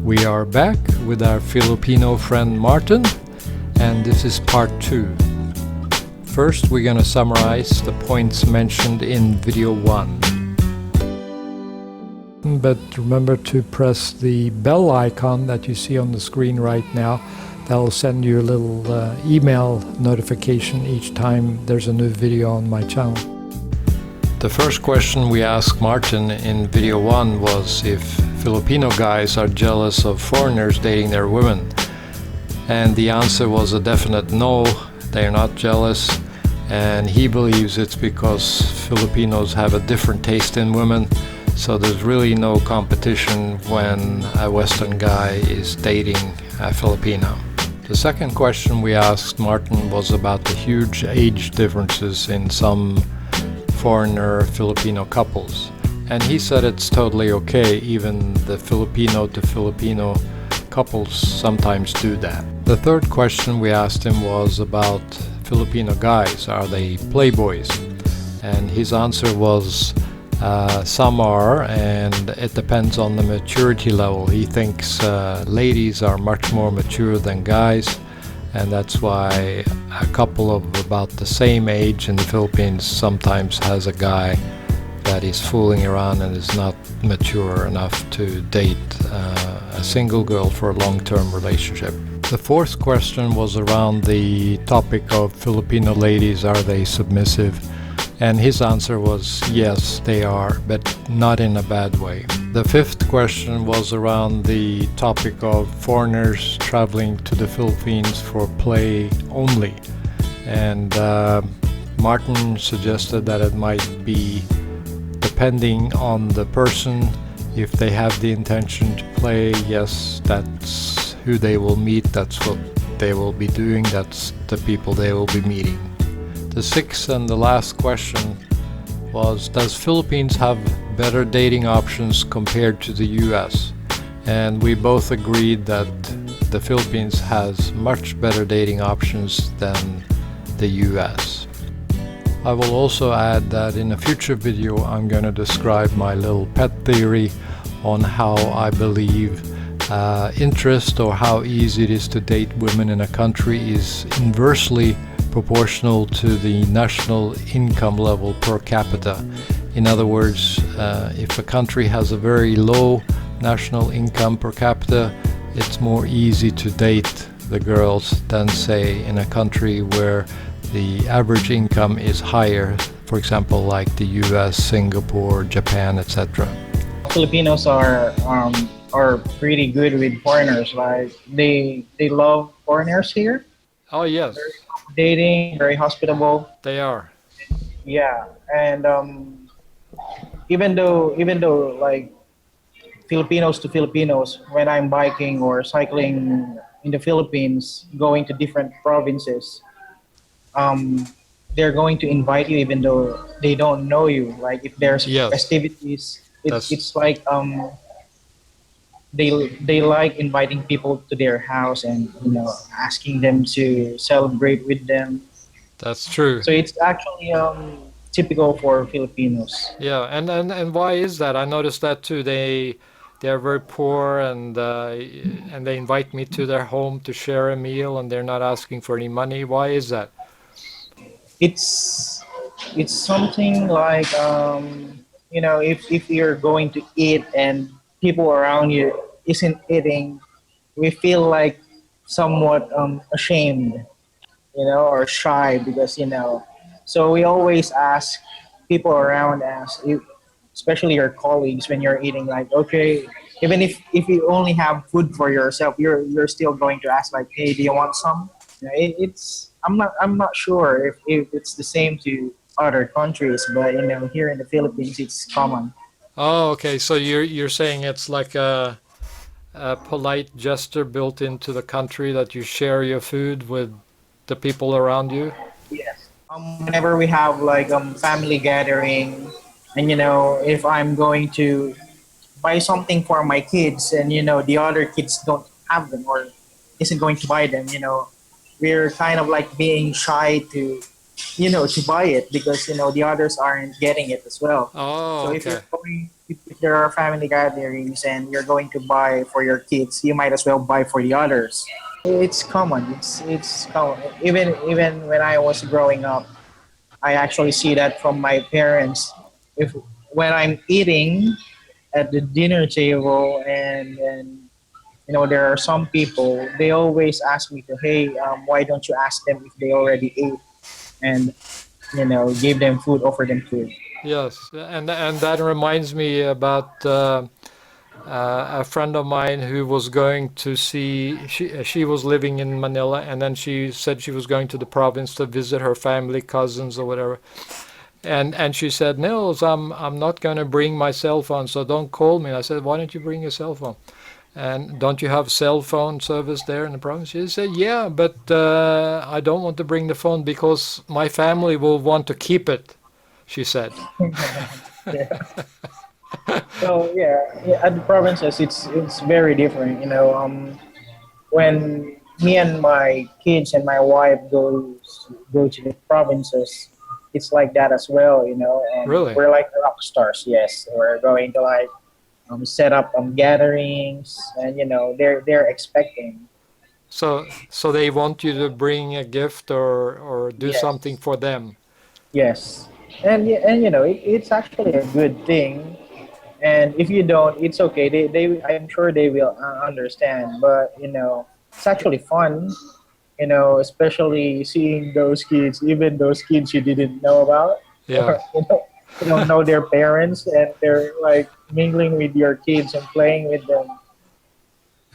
We are back with our Filipino friend Martin, and this is part 2. First, we're going to summarize the points mentioned in video 1. But remember to press the bell icon that you see on the screen right now. That'll send you a little email notification each time there's a new video on my channel. The first question we asked Martin in video 1 was if Filipino guys are jealous of foreigners dating their women. And the answer was a definite no, they're not jealous. And he believes it's because Filipinos have a different taste in women. So there's really no competition when a Western guy is dating a Filipino. The second question we asked Martin was about the huge age differences in some foreigner Filipino couples. And he said it's totally okay, even the Filipino to Filipino couples sometimes do that. The third question we asked him was about Filipino guys. Are they playboys? And his answer was some are, and it depends on the maturity level. He thinks ladies are much more mature than guys, and that's why a couple of about the same age in the Philippines sometimes has a guy that is fooling around and is not mature enough to date a single girl for a long-term relationship. The fourth question was around the topic of Filipino ladies, are they submissive? And his answer was yes, they are, but not in a bad way. The fifth question was around the topic of foreigners traveling to the Philippines for play only. And Martin suggested that it might be depending on the person. If they have the intention to play, yes, that's who they will meet, that's what they will be doing, that's the people they will be meeting. The sixth and the last question was, does Philippines have better dating options compared to the US? And we both agreed that the Philippines has much better dating options than the US. I will also add that in a future video I'm going to describe my little pet theory on how I believe interest or how easy it is to date women in a country is inversely proportional to the national income level per capita. In other words, if a country has a very low national income per capita, it's more easy to date the girls than, say, in a country where the average income is higher, for example, like the US, Singapore, Japan, etc. Filipinos are pretty good with foreigners. Like they love foreigners here. Oh yes, Dating, very hospitable. they are. Yeah, and even though like Filipinos to Filipinos, when I'm biking or cycling in the Philippines, going to different provinces, they're going to invite you even though they don't know you. Like if there's Yes. festivities, it's like they like inviting people to their house and asking them to celebrate with them. That's true. So it's actually typical for Filipinos. Yeah, and why is that? I noticed that too. They're very poor, and they invite me to their home to share a meal, and they're not asking for any money. Why is that? It's something like if you're going to eat and people around you isn't eating, we feel like somewhat ashamed, or shy because So we always ask people around us, especially your colleagues, when you're eating, like, okay, even if you only have food for yourself, you're still going to ask, like, hey, do you want some? I'm not sure if it's the same to other countries, but here in the Philippines it's common. Oh, okay. So you're saying it's like a polite gesture built into the country that you share your food with the people around you? Yes. Whenever we have like family gathering, and if I'm going to buy something for my kids, and the other kids don't have them or isn't going to buy them, we're kind of like being shy to buy it because the others aren't getting it as well. Oh, So if okay. you're going if there are family gatherings and you're going to buy for your kids, you might as well buy for the others. It's common. It's common. Even when I was growing up, I actually see that from my parents. If when I'm eating at the dinner table and you know there are some people, they always ask me to, hey, why don't you ask them if they already ate, and you know, give them food, offer them food. Yes, and that reminds me about a friend of mine who was going to see. She was living in Manila, and then she said she was going to the province to visit her family, cousins or whatever. And she said, Nils, I'm not going to bring my cell phone, so don't call me. I said, why don't you bring your cell phone? And don't you have cell phone service there in the province? She said, yeah, but I don't want to bring the phone because my family will want to keep it, she said. Yeah. So yeah, yeah, at the provinces, it's very different. You know, when me and my kids and my wife go to the provinces, it's like that as well. You know, Really? we're like rock stars. Yes, we're going to like set up gatherings, and you know they're expecting. So they want you to bring a gift or do something Yes, for them. yes, and you know it's actually a good thing. And if you don't, it's okay. They I'm sure they will understand. But you know, it's actually fun. You know, especially seeing those kids, even those kids you didn't know about, or Yes. you don't know their parents, and they're like mingling with your kids and playing with them.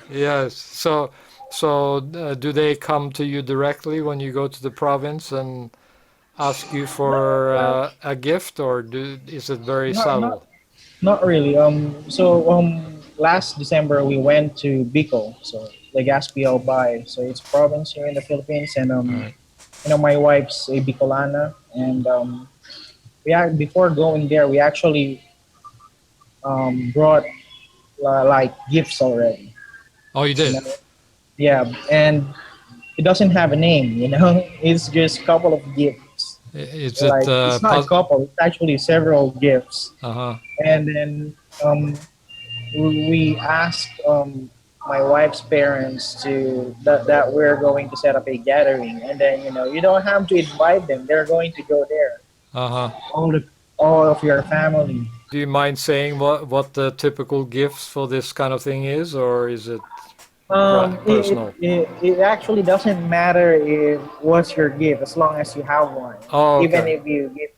Yes. So do they come to you directly when you go to the province and ask you No, for well, a gift, or is it very not not subtle? not really. Last December we went to Bicol, so Legazpi Albay. So it's a province here in the Philippines, and All right. you know my wife's a Bicolana, and before going there we actually brought like gifts already. Oh, you You did? know, yeah, and it doesn't have a name. You know, it's just a couple of gifts. Is it Like it's not a couple; it's actually several gifts. uh-huh. And then we asked my wife's parents to that we're going to set up a gathering, and then you know you don't have to invite them; they're going to go there. Uh-huh. All the all of your family. Do you mind saying what the typical gifts for this kind of thing is, or is it personal? It actually doesn't matter if what's your gift as long as you have one. Oh, Even okay. if you give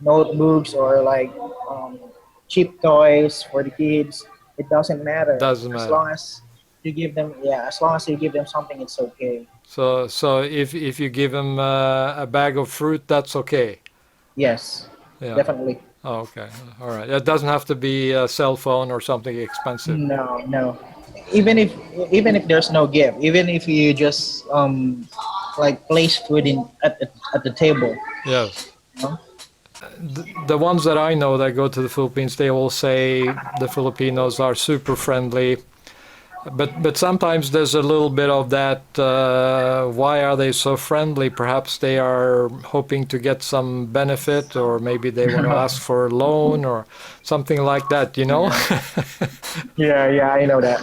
notebooks or like um, cheap toys for the kids, it doesn't matter Doesn't as matter. long as you give them. Yeah, as long as you give them something, it's okay. So if you give them a bag of fruit, that's okay. Yes, Yeah. definitely. Oh, okay. All right. It doesn't have to be a cell phone or something expensive. No, no. Even if even if there's no gift, even if you just like place food in at the table, Yes. you know? The ones that I know that go to the Philippines, they all say the Filipinos are super friendly. But sometimes there's a little bit of that. Why are they so friendly? Perhaps they are hoping to get some benefit, or maybe they want to ask for a loan or something like that. You know. Yeah, yeah, yeah. I know that.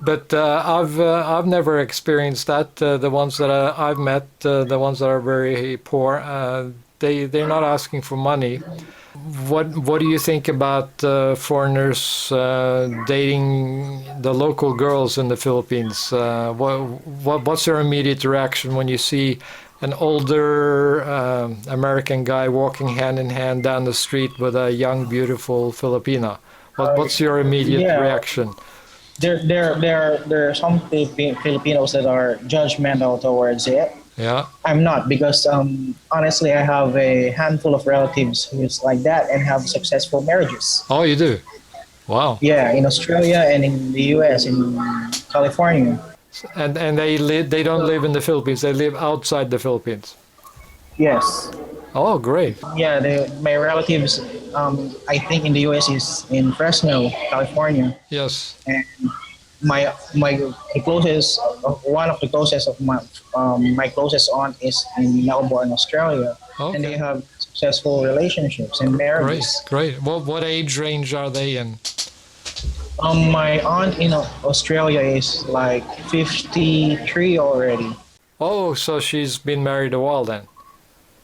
But I've never experienced that. The ones that I've met, the ones that are very poor, they're not asking for money. What do you think about foreigners dating the local girls in the Philippines? What's your immediate reaction when you see an older American guy walking hand in hand down the street with a young, beautiful Filipina? What's your immediate Yeah, reaction? there are some Filipinos that are judgmental towards it. Yeah. I'm not because honestly, I have a handful of relatives who's like that and have successful marriages. Oh, you do? Wow. Yeah, in Australia and in the U.S. in California. And they don't live in the Philippines. They live outside the Philippines. Yes. Oh, great. Yeah, my relatives, I think in the U.S. is in Fresno, California, Yes. and my the closest one of the closest of my closest aunt is in Melbourne, Australia. and they Okay. have successful relationships and Great. marriages. Great. What age range are they in? My aunt in Australia is like 53 already. Oh, so she's been married a while then.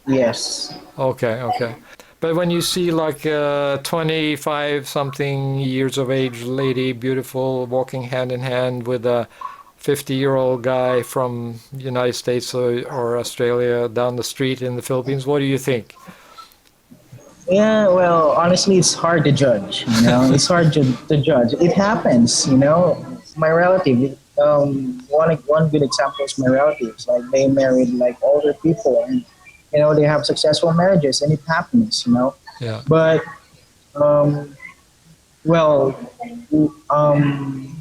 Yes. Okay. Okay. But when you see like a 25 something years of age lady, beautiful, walking hand in hand with a 50-year-old guy from the United States or Australia down the street in the Philippines, what do you think? Yeah, well, honestly, it's hard to judge. You know, it's hard to judge. It happens. You know, my relative. One good example is my relatives. Like they married like older people, and you know they have successful marriages, and it happens. You know, Yeah. but um, well, um,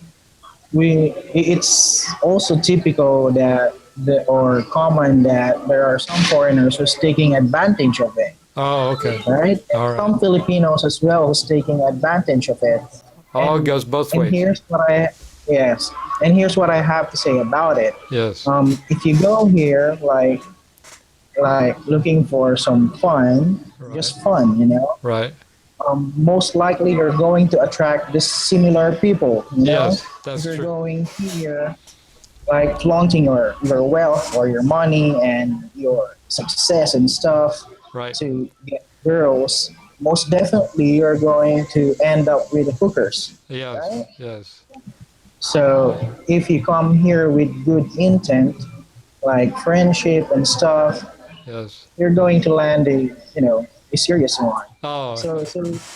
it's also typical that or common that there are some foreigners who's taking advantage of it, Oh, okay. right? And All right. some Filipinos as well who's taking advantage of it. Oh, it goes both And ways. here's what I yes, and here's what I have to say about it. Yes. If you go here like looking for some fun, Right. just fun, you know, Right. most likely you're going to attract the similar people, you know. Yes, If that's you're true. going here like flaunting your wealth or your money and your success and stuff Right. to get girls, most definitely you're going to end up with hookers, Yes. right? Yes. So if you come here with good intent, like friendship and stuff, Yes. you're going to land a a serious one. Oh, So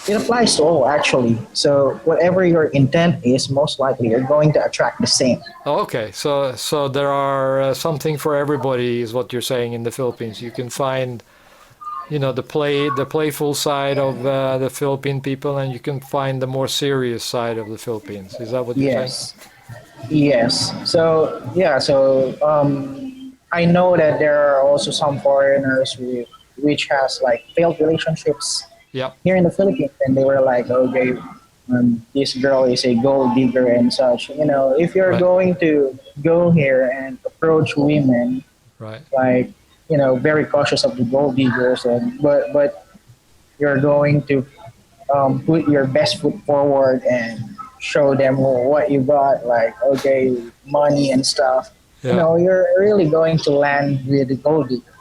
it applies to all actually. So whatever your intent is, most likely you're going to attract the same. okay. So there are something for everybody, is what you're saying in the Philippines. You can find, the playful side of the Philippine people, and you can find the more serious side of the Philippines. Is that what you're saying? Yes. Yes. So yeah. So I know that there are also some foreigners which has like failed relationships Yeah. here in the Philippines, and they were like, okay, this girl is a gold digger and such. You know, if you're Right. going to go here and approach women Right. like very cautious of the gold diggers, and but you're going to put your best foot forward and show them what you got, like okay, money and stuff. Yeah. You're really going to land with the gold digger.